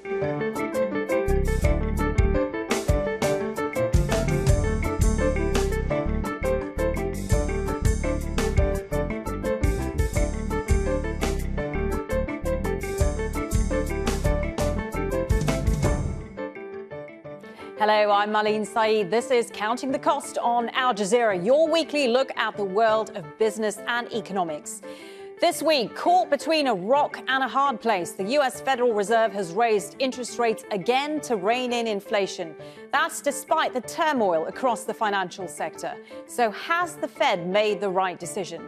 Hello, I'm Marlene Saeed. This is Counting the Cost on Al Jazeera, your weekly look at the world of business and economics. This week, caught between a rock and a hard place, the U.S. Federal Reserve has raised interest rates again to rein in inflation. That's despite the turmoil across the financial sector. So has the Fed made the right decision?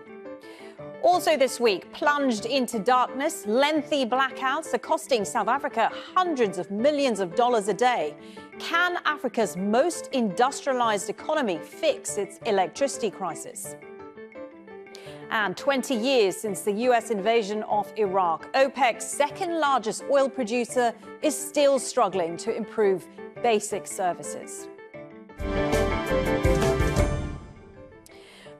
Also this week, plunged into darkness, lengthy blackouts are costing South Africa hundreds of millions of dollars a day. Can Africa's most industrialized economy fix its electricity crisis? And 20 years since the U.S. invasion of Iraq, OPEC's second largest oil producer is still struggling to improve basic services.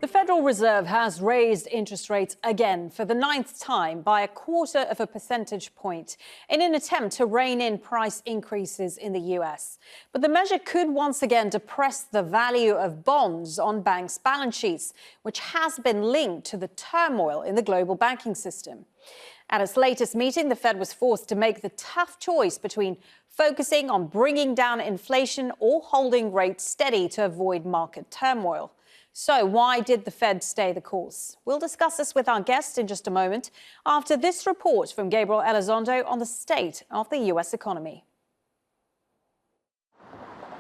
The Federal Reserve has raised interest rates again for the 9th time by 1/4 percentage point in an attempt to rein in price increases in the U.S. But the measure could once again depress the value of bonds on banks' balance sheets, which has been linked to the turmoil in the global banking system. At its latest meeting, the Fed was forced to make the tough choice between focusing on bringing down inflation or holding rates steady to avoid market turmoil. So why did the Fed stay the course? We'll discuss this with our guest in just a moment after this report from Gabriel Elizondo on the state of the U.S. economy.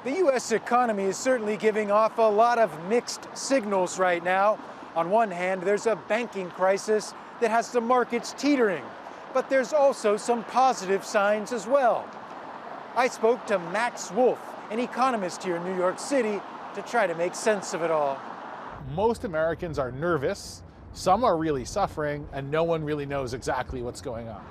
The U.S. economy is certainly giving off a lot of mixed signals right now. On one hand, there's a banking crisis that has the markets teetering, but there's also some positive signs as well. I spoke to Max Wolf, an economist here in New York City, to try to make sense of it all. Most Americans are nervous, some are really suffering, and no one really knows exactly what's going on.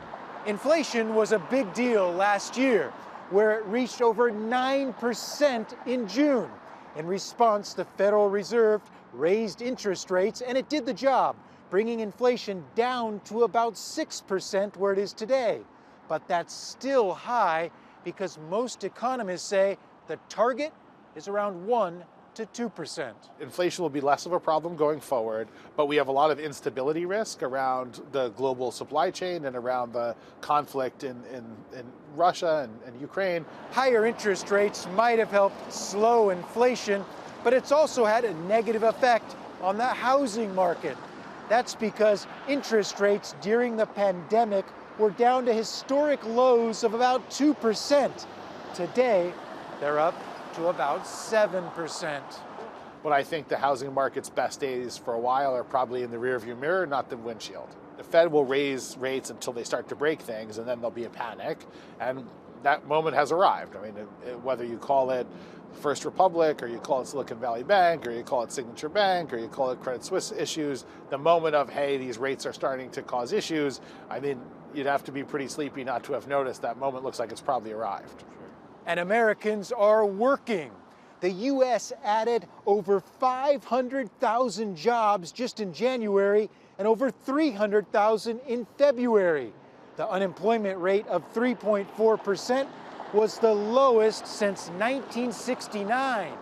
Inflation was a big deal last year, where it reached over 9% in June. In response, the Federal Reserve raised interest rates, and it did the job, bringing inflation down to about 6% where it is today. But that's still high because most economists say the target is around 1 to 2%. Inflation will be less of a problem going forward, but we have a lot of instability risk around the global supply chain and around the conflict in Russia and Ukraine. Higher interest rates might have helped slow inflation, but it's also had a negative effect on the housing market. That's because interest rates during the pandemic were down to historic lows of about 2%. Today, they're up to about 7%. But I think the housing market's best days for a while are probably in the rearview mirror, not the windshield. The Fed will raise rates until they start to break things, and then there'll be a panic, and that moment has arrived. I mean, whether you call it First Republic, or you call it Silicon Valley Bank, or you call it Signature Bank, or you call it Credit Suisse issues, the moment of, hey, these rates are starting to cause issues, I mean, you'd have to be pretty sleepy not to have noticed that moment. Looks like it's probably arrived. And Americans are working. The U.S. added over 500,000 jobs just in January and over 300,000 in February. The unemployment rate of 3.4% was the lowest since 1969.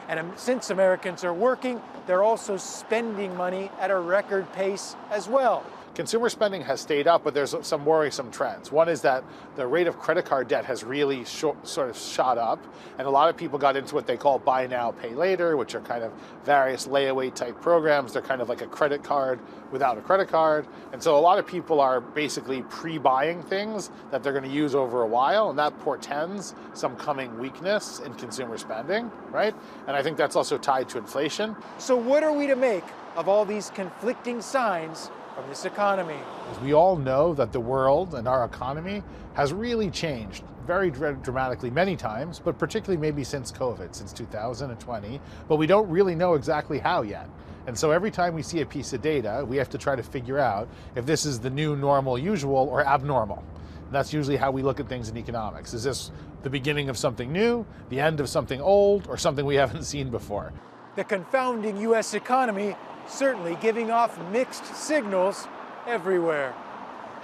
And since Americans are working, they're also spending money at a record pace as well. Consumer spending has stayed up, but there's some worrisome trends. One is that the rate of credit card debt has really sort of shot up, and a lot of people got into what they call buy now, pay later, which are kind of various layaway type programs. They're kind of like a credit card without a credit card. And so a lot of people are basically pre-buying things that they're going to use over a while, and that portends some coming weakness in consumer spending, right? And I think that's also tied to inflation. So what are we to make of all these conflicting signs from this economy? We all know that the world and our economy has really changed very dramatically many times, but particularly maybe since COVID, since 2020, but we don't really know exactly how yet. And so every time we see a piece of data, we have to try to figure out if this is the new normal usual or abnormal. And that's usually how we look at things in economics. Is this the beginning of something new, the end of something old, or something we haven't seen before? The confounding U.S. economy certainly giving off mixed signals everywhere.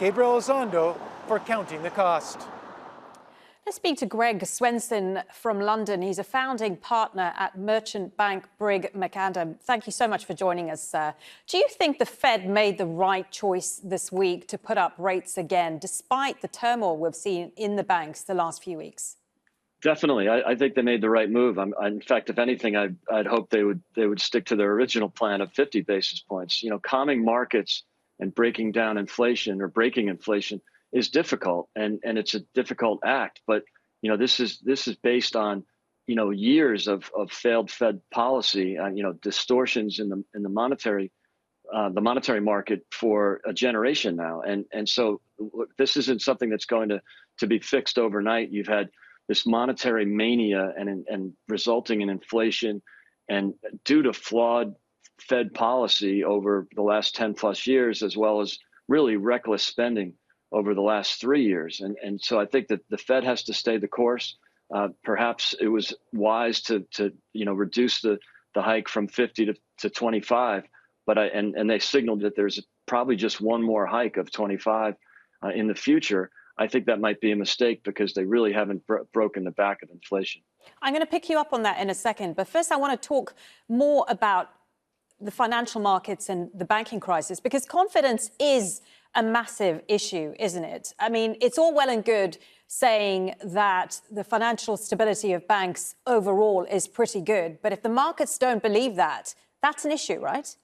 Gabriel Elizondo for Counting the Cost. Let's speak to Greg Swenson from London. He's a founding partner at merchant bank Brigg McAdam. Thank you so much for joining us, sir. Do you think the Fed made the right choice this week to put up rates again, despite the turmoil we've seen in the banks the last few weeks? Definitely, I think they made the right move. In fact, if anything, I'd hope they would stick to their original plan of 50 basis points. You know, calming markets and breaking down inflation or breaking inflation is difficult, and it's a difficult act. But you know, this is based on years of failed Fed policy, distortions in the monetary market for a generation now, and so this isn't something that's going to be fixed overnight. You've had this monetary mania and resulting in inflation, and due to flawed Fed policy over the last 10 plus years, as well as really reckless spending over the last 3 years. And so I think that the Fed has to stay the course. Perhaps it was wise to reduce the hike from 50 to 25, but and they signaled that there's probably just one more hike of 25 in the future. I think that might be a mistake because they really haven't broken the back of inflation. I'm going to pick you up on that in a second. But first, I want to talk more about the financial markets and the banking crisis, because confidence is a massive issue, isn't it? I mean, it's all well and good saying that the financial stability of banks overall is pretty good. But if the markets don't believe that, that's an issue, right?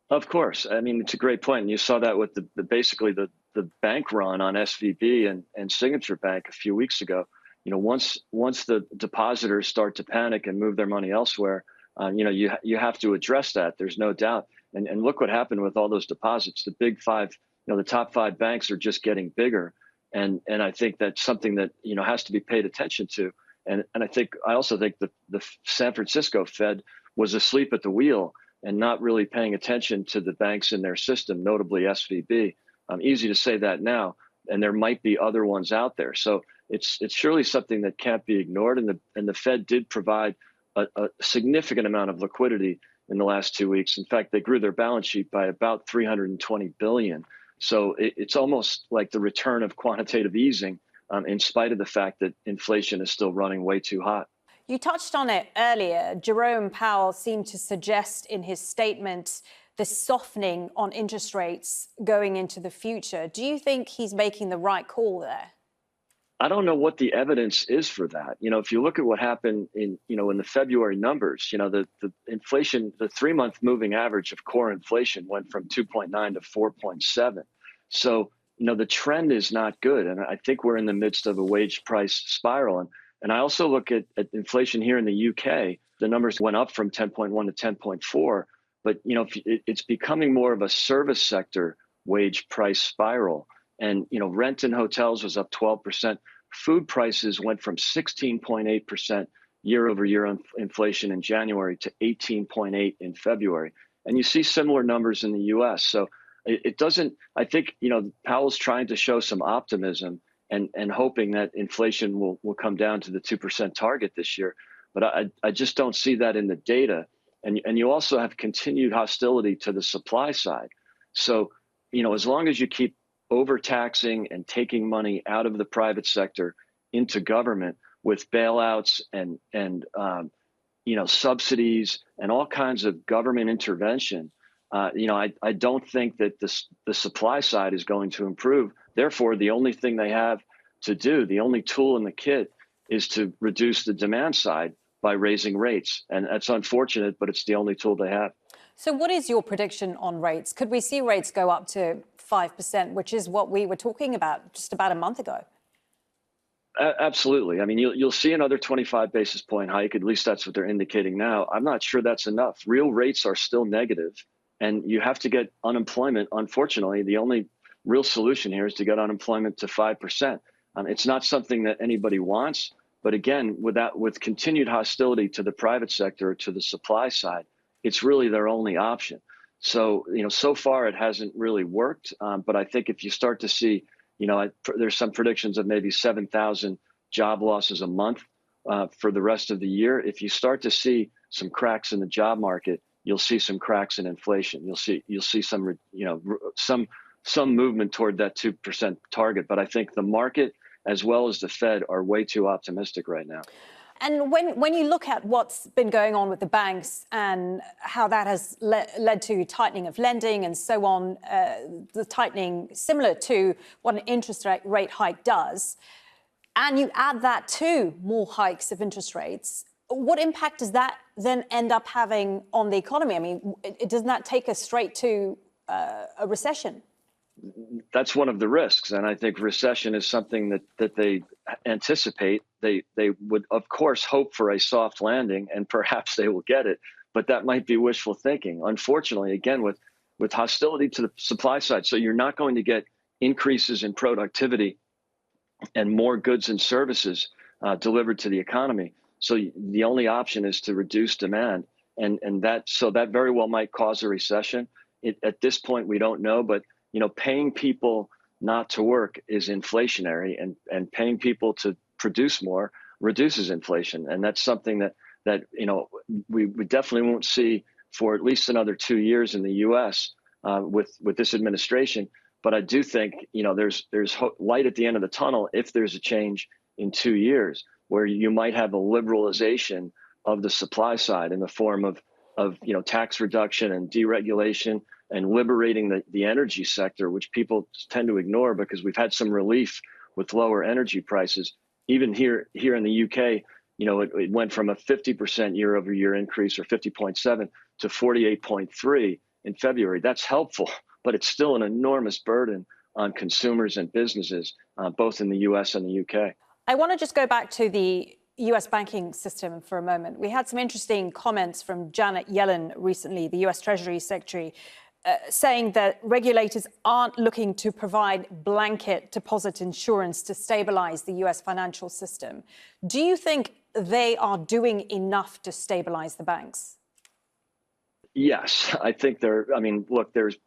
Of course. I mean, it's a great point. And you saw that with basically the bank run on SVB and Signature Bank a few weeks ago. You know, once the depositors start to panic and move their money elsewhere, you have to address that. There's no doubt. And look what happened with all those deposits. The big five, the top five banks are just getting bigger. And I think that's something that, has to be paid attention to. And I also think the San Francisco Fed was asleep at the wheel and not really paying attention to the banks in their system, notably SVB. Easy to say that now, and there might be other ones out there. So it's surely something that can't be ignored. And the Fed did provide a significant amount of liquidity in the last 2 weeks. In fact, they grew their balance sheet by about $320 billion. So it's almost like the return of quantitative easing, in spite of the fact that inflation is still running way too hot. You touched on it earlier. Jerome Powell seemed to suggest in his statement the softening on interest rates going into the future. Do you think he's making the right call there? I don't know what the evidence is for that. If you look at what happened in the February numbers, the inflation, the 3-month moving average of core inflation went from 2.9 to 4.7. So, the trend is not good. And I think we're in the midst of a wage price spiral. And I also look at inflation here in the UK. The numbers went up from 10.1 to 10.4. But, it's becoming more of a service sector wage price spiral. And, rent in hotels was up 12%. Food prices went from 16.8% year over year inflation in January to 18.8 in February. And you see similar numbers in the US. So it doesn't, I think, Powell's trying to show some optimism and hoping that inflation will come down to the 2% target this year. But I just don't see that in the data. And you also have continued hostility to the supply side. So, as long as you keep overtaxing and taking money out of the private sector into government with bailouts and subsidies and all kinds of government intervention, I don't think that the supply side is going to improve. Therefore, the only thing they have to do, the only tool in the kit, is to reduce the demand side by raising rates. And that's unfortunate, but it's the only tool they have. So what is your prediction on rates? Could we see rates go up to 5%, which is what we were talking about just about a month ago? Absolutely. I mean, you'll see another 25 basis point hike. At least that's what they're indicating now. I'm not sure that's enough. Real rates are still negative, and you have to get unemployment. Unfortunately, the only real solution here is to get unemployment to 5%. It's not something that anybody wants. But again, with continued hostility to the private sector, to the supply side, it's really their only option. So, so far it hasn't really worked. But I think if you start to see, there's some predictions of maybe 7,000 job losses a month for the rest of the year. If you start to see some cracks in the job market, you'll see some cracks in inflation. You'll see some movement toward that 2% target. But I think the market as well as the Fed are way too optimistic right now. And when you look at what's been going on with the banks and how that has led to tightening of lending and so on, the tightening similar to what an interest rate hike does, and you add that to more hikes of interest rates, what impact does that then end up having on the economy? I mean, doesn't that take us straight to a recession? That's one of the risks, and I think recession is something that they anticipate. They would, of course, hope for a soft landing, and perhaps they will get it, but that might be wishful thinking. Unfortunately, again, with hostility to the supply side, so you're not going to get increases in productivity and more goods and services delivered to the economy. So the only option is to reduce demand, and that very well might cause a recession. At this point, we don't know, but paying people not to work is inflationary, and paying people to produce more reduces inflation. And that's something that we definitely won't see for at least another 2 years in the U.S. With this administration. But I do think there's light at the end of the tunnel if there's a change in 2 years, where you might have a liberalization of the supply side in the form of tax reduction and deregulation, and liberating the energy sector, which people tend to ignore because we've had some relief with lower energy prices. Even here in the UK, it went from a 50% year-over-year increase, or 50.7, to 48.3 in February. That's helpful, but it's still an enormous burden on consumers and businesses, both in the US and the UK. I want to just go back to the US banking system for a moment. We had some interesting comments from Janet Yellen recently, the US Treasury Secretary, saying that regulators aren't looking to provide blanket deposit insurance to stabilize the US financial system. Do you think they are doing enough to stabilize the banks? Yes, I think look, there's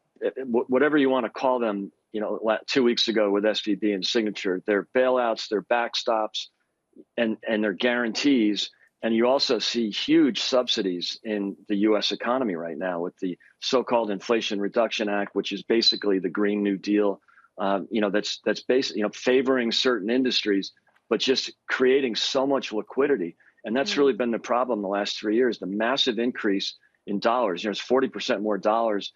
whatever you want to call them, 2 weeks ago with SVB and Signature, their bailouts, their backstops, and their guarantees. And you also see huge subsidies in the U.S. economy right now with the so-called Inflation Reduction Act, which is basically the Green New Deal. That's basically favoring certain industries, but just creating so much liquidity. And that's really been the problem the last 3 years. The massive increase in dollars. There's 40% more dollars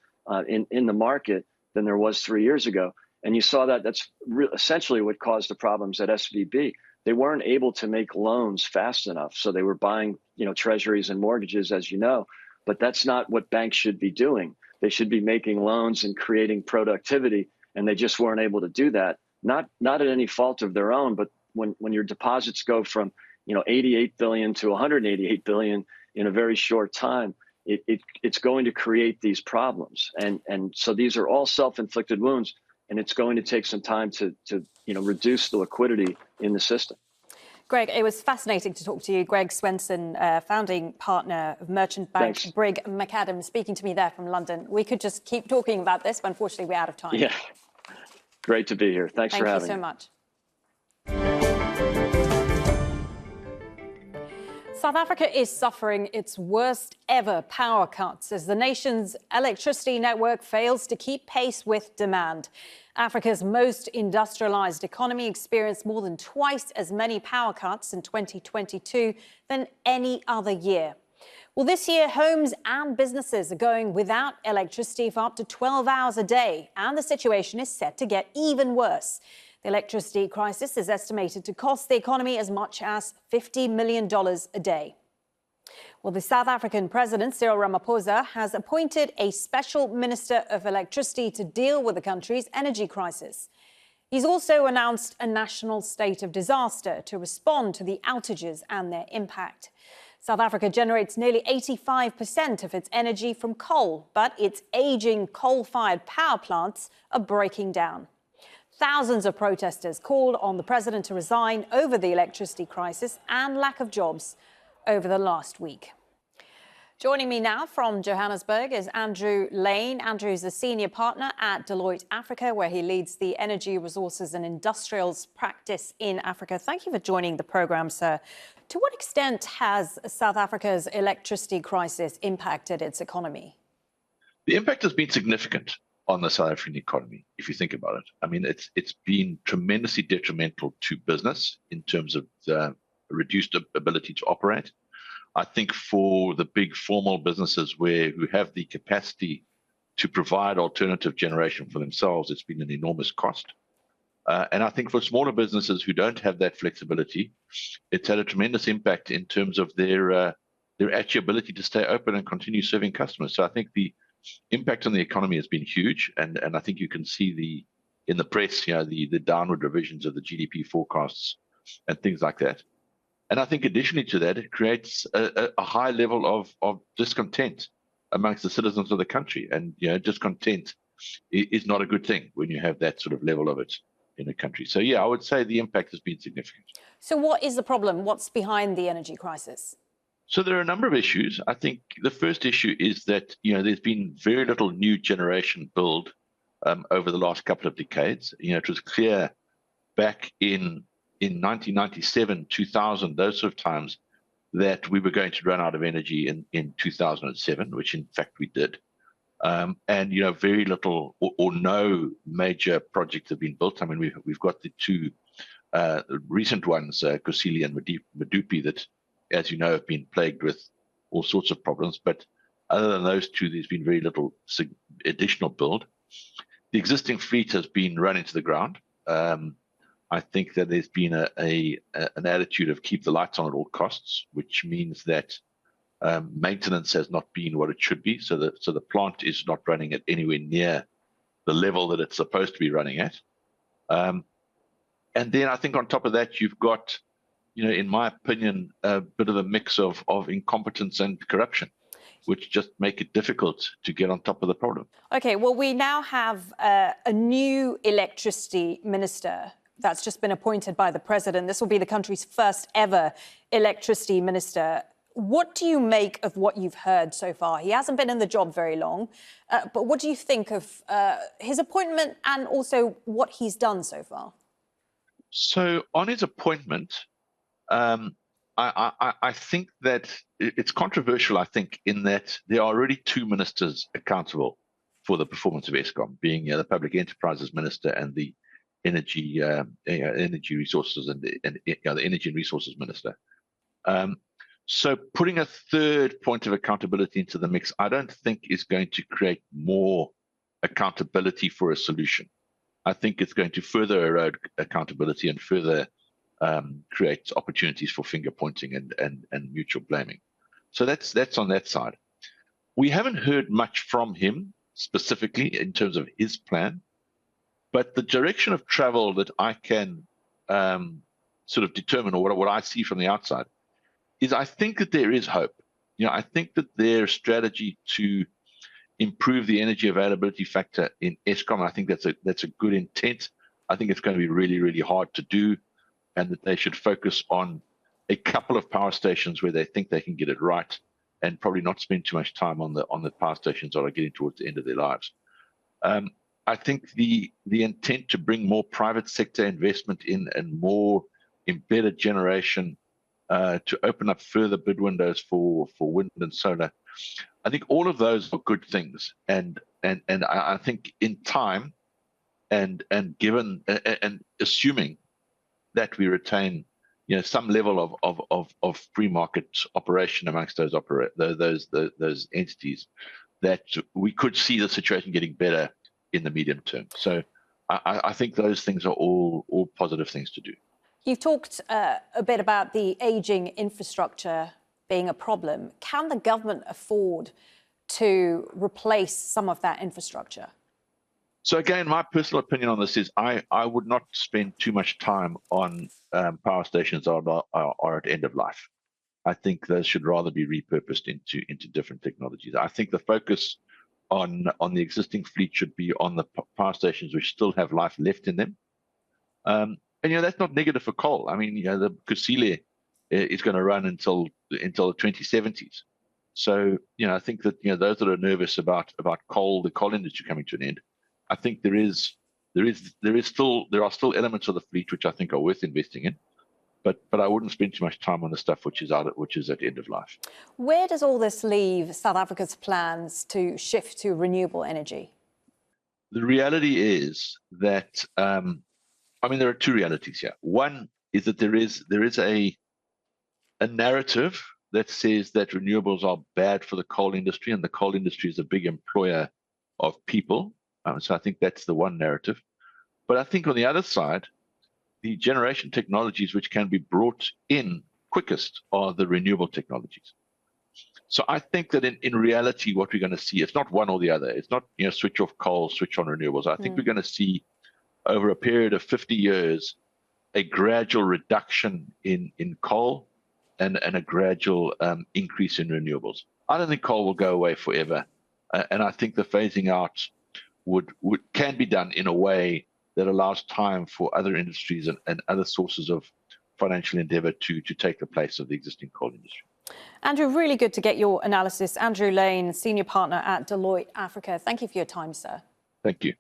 in the market than there was 3 years ago. And you saw that that's essentially what caused the problems at SVB. They weren't able to make loans fast enough. So they were buying, treasuries and mortgages, as you know, but that's not what banks should be doing. They should be making loans and creating productivity. And they just weren't able to do that. Not at any fault of their own, but when your deposits go from, 88 billion to 188 billion in a very short time, it's going to create these problems. And so these are all self-inflicted wounds. And it's going to take some time to reduce the liquidity in the system. Greg, it was fascinating to talk to you. Greg Swenson, founding partner of merchant bank Brigg McAdam, speaking to me there from London. We could just keep talking about this, but unfortunately we're out of time. Yeah, great to be here. Thanks for having me. Thank you so much. South Africa is suffering its worst ever power cuts as the nation's electricity network fails to keep pace with demand. Africa's most industrialized economy experienced more than twice as many power cuts in 2022 than any other year. Well, this year, homes and businesses are going without electricity for up to 12 hours a day, and the situation is set to get even worse. The electricity crisis is estimated to cost the economy as much as $50 million a day. Well, the South African president, Cyril Ramaphosa, has appointed a special minister of electricity to deal with the country's energy crisis. He's also announced a national state of disaster to respond to the outages and their impact. South Africa generates nearly 85% of its energy from coal, but its aging coal-fired power plants are breaking down. Thousands of protesters called on the president to resign over the electricity crisis and lack of jobs over the last week. Joining me now from Johannesburg is Andrew Lane. Andrew is a senior partner at Deloitte Africa, where he leads the energy, resources and industrials practice in Africa. Thank you for joining the programme, sir. To what extent has South Africa's electricity crisis impacted its economy? The impact has been significant. on the South African economy, if you think about it. I mean, it's been tremendously detrimental to business in terms of the reduced ability to operate. I think for the big formal businesses who have the capacity to provide alternative generation for themselves, it's been an enormous cost. And I think for smaller businesses who don't have that flexibility, it's had a tremendous impact in terms of their actual ability to stay open and continue serving customers. So I think the impact on the economy has been huge, and I think you can see in the press, the downward revisions of the GDP forecasts and things like that. And I think additionally to that, it creates a high level of discontent amongst the citizens of the country. And discontent is not a good thing when you have that sort of level of it in a country. So yeah, I would say the impact has been significant. So what is the problem? What's behind the energy crisis? So there are a number of issues. I think the first issue is that there's been very little new generation build over the last couple of decades. It was clear back in 1997, 2000, those sort of times, that we were going to run out of energy in 2007, which in fact we did. And very little or no major projects have been built. I mean, we've got the two recent ones, Kusile and Medupi, that, as you know, have been plagued with all sorts of problems. But other than those two, there's been very little additional build. The existing fleet has been run into the ground. I think that there's been an attitude of keep the lights on at all costs, which means that maintenance has not been what it should be. So the plant is not running at anywhere near the level that it's supposed to be running at. And then I think on top of that, you've got, in my opinion, a bit of a mix of incompetence and corruption, which just make it difficult to get on top of the problem. Okay, well, we now have a new electricity minister that's just been appointed by the president. This will be the country's first ever electricity minister. What do you make of what you've heard so far? He hasn't been in the job very long, but what do you think of his appointment and also what he's done so far? So on his appointment, I think that it's controversial, I think, in that there are already two ministers accountable for the performance of Eskom, being the Public Enterprises Minister and the Energy Resources and the Energy and Resources Minister. So putting a third point of accountability into the mix, I don't think is going to create more accountability for a solution. I think it's going to further erode accountability and further create opportunities for finger pointing and mutual blaming. So that's on that side. We haven't heard much from him specifically in terms of his plan, but the direction of travel that I can sort of determine, or what I see from the outside, is I think that there is hope. I think that their strategy to improve the energy availability factor in Eskom, I think that's a good intent. I think it's going to be really, really hard to do, and that they should focus on a couple of power stations where they think they can get it right, and probably not spend too much time on the power stations that are getting towards the end of their lives. I think the intent to bring more private sector investment in and more embedded generation to open up further bid windows for wind and solar, I think all of those are good things. And I think in time and given and assuming that we retain some level of free market operation amongst those entities, that we could see the situation getting better in the medium term. So I think those things are all positive things to do. You've talked a bit about the aging infrastructure being a problem. Can the government afford to replace some of that infrastructure? So again, my personal opinion on this is I would not spend too much time on power stations that are at end of life. I think those should rather be repurposed into different technologies. I think the focus on the existing fleet should be on the power stations which still have life left in them. And that's not negative for coal. I mean, the Kusile is going to run until the 2070s. So I think that those that are nervous about coal, the coal industry coming to an end, I think there are still elements of the fleet which I think are worth investing in, but I wouldn't spend too much time on the stuff which is at end of life. Where does all this leave South Africa's plans to shift to renewable energy? The reality is that, there are two realities here. One is that there is a narrative that says that renewables are bad for the coal industry, and the coal industry is a big employer of people. So I think that's the one narrative. But I think on the other side, the generation technologies which can be brought in quickest are the renewable technologies. So I think that in reality, what we're going to see, it's not one or the other. It's not, switch off coal, switch on renewables. I think we're going to see over a period of 50 years, a gradual reduction in coal and a gradual increase in renewables. I don't think coal will go away forever. And I think the phasing out can be done in a way that allows time for other industries and other sources of financial endeavor to take the place of the existing coal industry. Andrew, really good to get your analysis. Andrew Lane, Senior Partner at Deloitte Africa. Thank you for your time, sir. Thank you.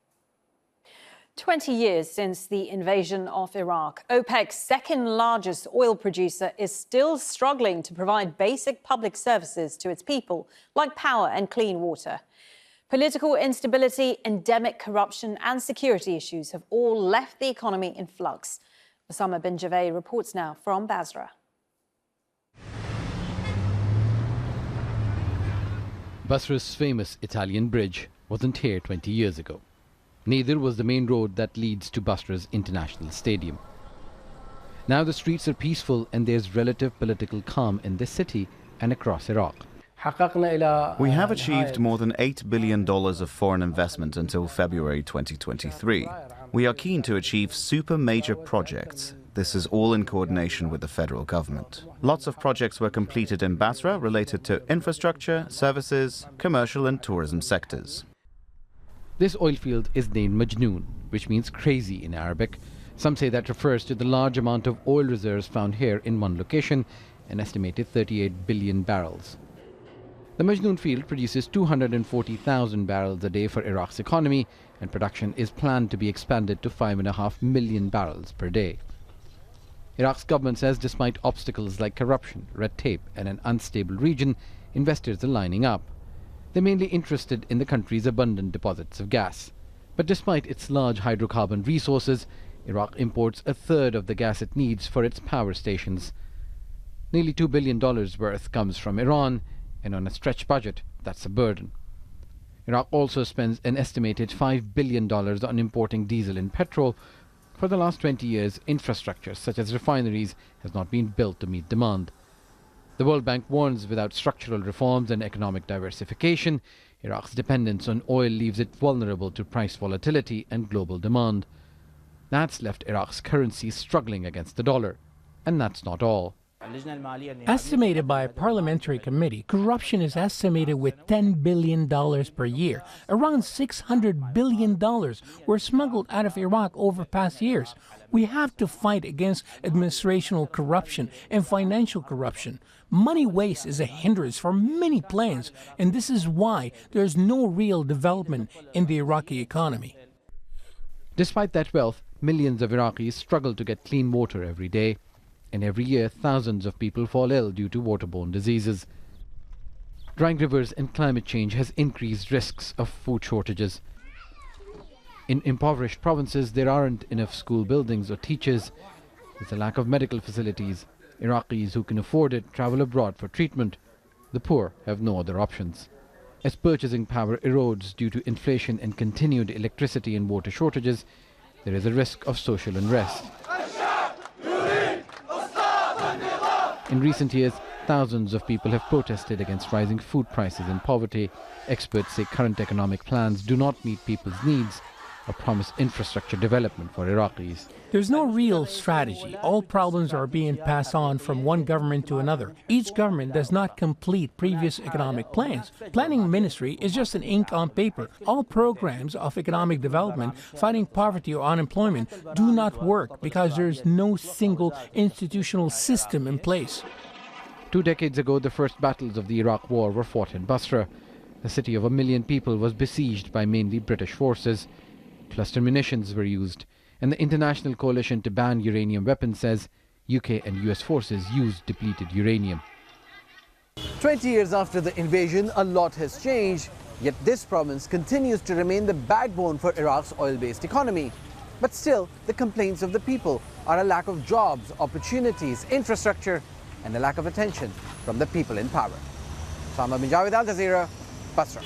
20 years since the invasion of Iraq, OPEC's second largest oil producer is still struggling to provide basic public services to its people, like power and clean water. Political instability, endemic corruption and security issues have all left the economy in flux. Osama Bin Javed reports now from Basra. Basra's famous Italian bridge wasn't here 20 years ago. Neither was the main road that leads to Basra's international stadium. Now the streets are peaceful and there's relative political calm in this city and across Iraq. We have achieved more than $8 billion of foreign investment until February 2023. We are keen to achieve super major projects. This is all in coordination with the federal government. Lots of projects were completed in Basra related to infrastructure, services, commercial and tourism sectors. This oil field is named Majnoon, which means crazy in Arabic. Some say that refers to the large amount of oil reserves found here in one location, an estimated 38 billion barrels. The Majnoon field produces 240,000 barrels a day for Iraq's economy, and production is planned to be expanded to 5.5 million barrels per day. Iraq's government says despite obstacles like corruption, red tape and an unstable region, investors are lining up. They're mainly interested in the country's abundant deposits of gas. But despite its large hydrocarbon resources, Iraq imports a third of the gas it needs for its power stations. Nearly $2 billion worth comes from Iran, and on a stretched budget, that's a burden. Iraq also spends an estimated $5 billion on importing diesel and petrol. For the last 20 years, infrastructure such as refineries has not been built to meet demand. The World Bank warns without structural reforms and economic diversification, Iraq's dependence on oil leaves it vulnerable to price volatility and global demand. That's left Iraq's currency struggling against the dollar. And that's not all. Estimated by a parliamentary committee, corruption is estimated with $10 billion per year. Around $600 billion were smuggled out of Iraq over past years. We have to fight against administrational corruption and financial corruption. Money waste is a hindrance for many plans, and this is why there's no real development in the Iraqi economy. Despite that wealth, millions of Iraqis struggle to get clean water every day. And every year, thousands of people fall ill due to waterborne diseases. Drying rivers and climate change has increased risks of food shortages. In impoverished provinces, there aren't enough school buildings or teachers. There's a lack of medical facilities. Iraqis who can afford it travel abroad for treatment. The poor have no other options. As purchasing power erodes due to inflation and continued electricity and water shortages, there is a risk of social unrest. In recent years, thousands of people have protested against rising food prices and poverty. Experts say current economic plans do not meet people's needs or promise infrastructure development for Iraqis. There's no real strategy. All problems are being passed on from one government to another. Each government does not complete previous economic plans. Planning ministry is just an ink on paper. All programs of economic development, fighting poverty or unemployment, do not work because there's no single institutional system in place. 2 decades ago, the first battles of the Iraq War were fought in Basra. The city of 1 million people was besieged by mainly British forces. Cluster munitions were used, and the International Coalition to Ban Uranium Weapons says UK and US forces used depleted uranium. 20 years after the invasion, a lot has changed. Yet this province continues to remain the backbone for Iraq's oil-based economy. But still, the complaints of the people are a lack of jobs, opportunities, infrastructure, and a lack of attention from the people in power. Osama Bin Javed, Al Jazeera, Basra.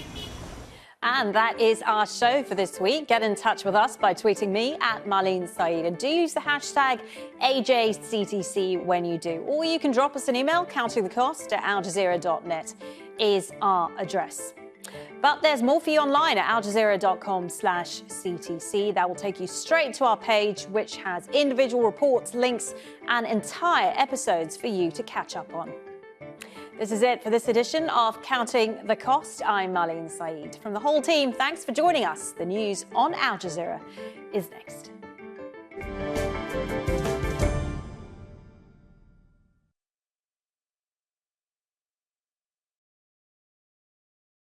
And that is our show for this week. Get in touch with us by tweeting me at Marlene Saeed. And do use the hashtag AJCTC when you do. Or you can drop us an email. countingthecost@aljazeera.net is our address. But there's more for you online at aljazeera.com/CTC. That will take you straight to our page, which has individual reports, links, and entire episodes for you to catch up on. This is it for this edition of Counting the Cost. I'm Marlene Saeed. From the whole team, thanks for joining us. The news on Al Jazeera is next.